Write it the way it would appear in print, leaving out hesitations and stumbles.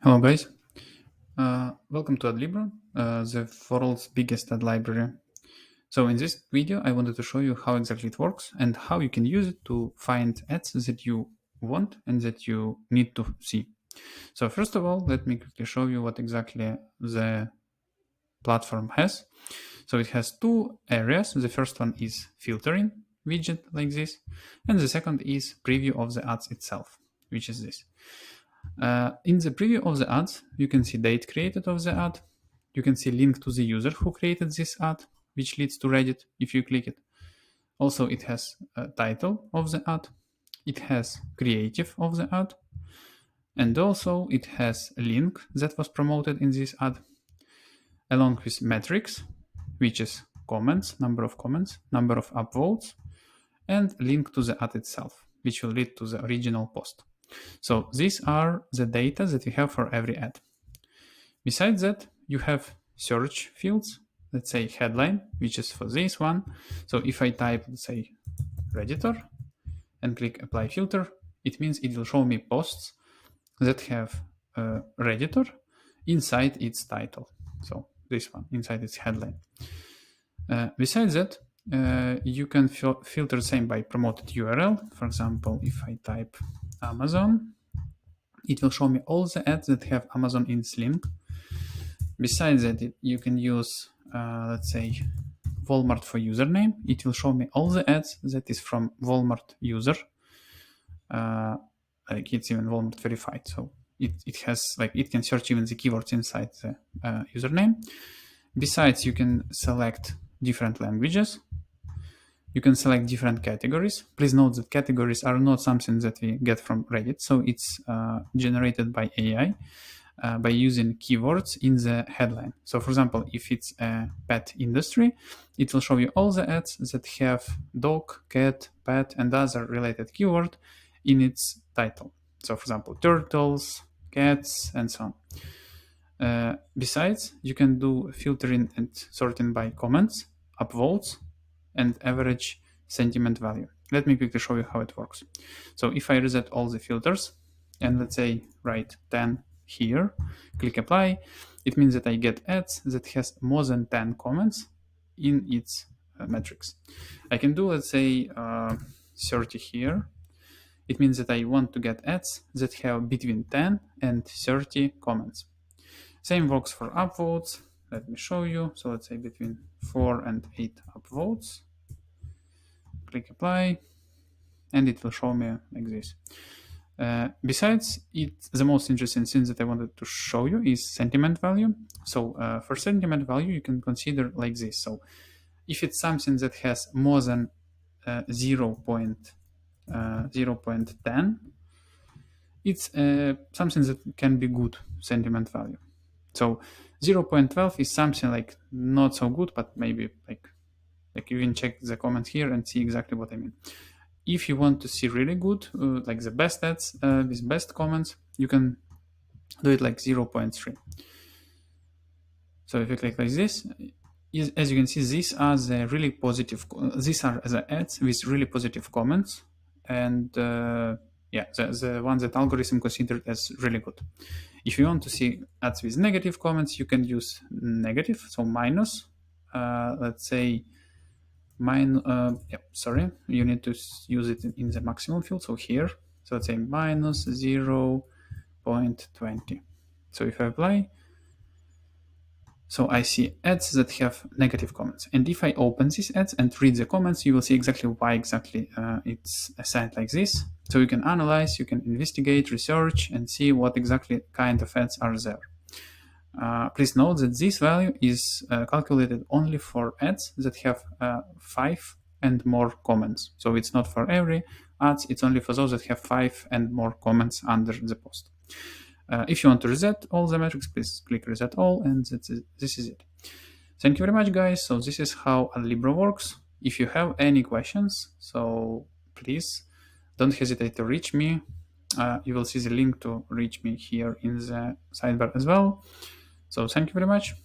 Hello guys, welcome to Adlibro, the world's biggest ad library. So in this video I wanted to show you how exactly it works and how you can use it to find ads that you want and that you need to see. So first of all, let me quickly show you what exactly the platform has. So it has two areas. The first one is filtering widget like this, and the second is preview of the ads itself, which is this. In the preview of the ads, you can see date created of the ad. You can see link to the user who created this ad, which leads to Reddit if you click it. Also, it has a title of the ad. It has creative of the ad. And also it has a link that was promoted in this ad, along with metrics, which is comments, number of upvotes, and link to the ad itself, which will lead to the original post. So these are the data that we have for every ad. Besides that, you have search fields, let's say headline, which is for this one. So if I type, let's say, Redditor and click apply filter, it means it will show me posts that have Redditor inside its title. So this one, inside its headline. Besides that, you can filter the same by promoted URL. For example, if I type Amazon, it will show me all the ads that have Amazon in its link. Besides that, you can use, let's say, Walmart for username. It will show me all the ads that is from Walmart user. Like it's even Walmart verified. So it has, like, it can search even the keywords inside the username. Besides, you can select different languages. You can select different categories. Please note that categories are not something that we get from Reddit. So it's generated by AI. By using keywords in the headline. So for example, if it's a pet industry, it will show you all the ads that have dog, cat, pet, and other related keyword in its title. So for example, turtles, cats, and so on. Besides, you can do filtering and sorting by comments, upvotes, and average sentiment value. Let me quickly show you how it works. So if I reset all the filters and let's say write 10 here, click apply, it means that I get ads that has more than 10 comments in its metrics. I can do, let's say, 30 here. It means that I want to get ads that have between 10 and 30 comments. Same works for upvotes. Let me show you. So let's say between 4 and 8 upvotes. Click apply, and it will show me like this. Besides, the most interesting thing that I wanted to show you is sentiment value. So for sentiment value, you can consider like this. So if it's something that has more than 0.10, it's something that can be good sentiment value. So 0.12 is something like not so good, but maybe like you can check the comments here and see exactly what I mean. If you want to see really good, like the best ads with best comments, you can do it like 0.3. So if you click like this, as you can see, these are the really positive. These are the ads with really positive comments, and yeah, the ones that algorithm considered as really good. If you want to see ads with negative comments, you can use negative, so minus. Let's say sorry, you need to use it in the maximum field. So here, so let's say minus 0.20. So if I apply, so I see ads that have negative comments. And if I open these ads and read the comments, you will see exactly why it's assigned like this. So you can analyze, you can investigate, research, and see what exactly kind of ads are there. Please note that this value is calculated only for ads that have 5 and more comments. So it's not for every ads, it's only for those that have 5 and more comments under the post. If you want to reset all the metrics, please click reset all, and this is it. Thank you very much, guys. So this is how Adlibro works. If you have any questions, so please don't hesitate to reach me. You will see the link to reach me here in the sidebar as well. So thank you very much.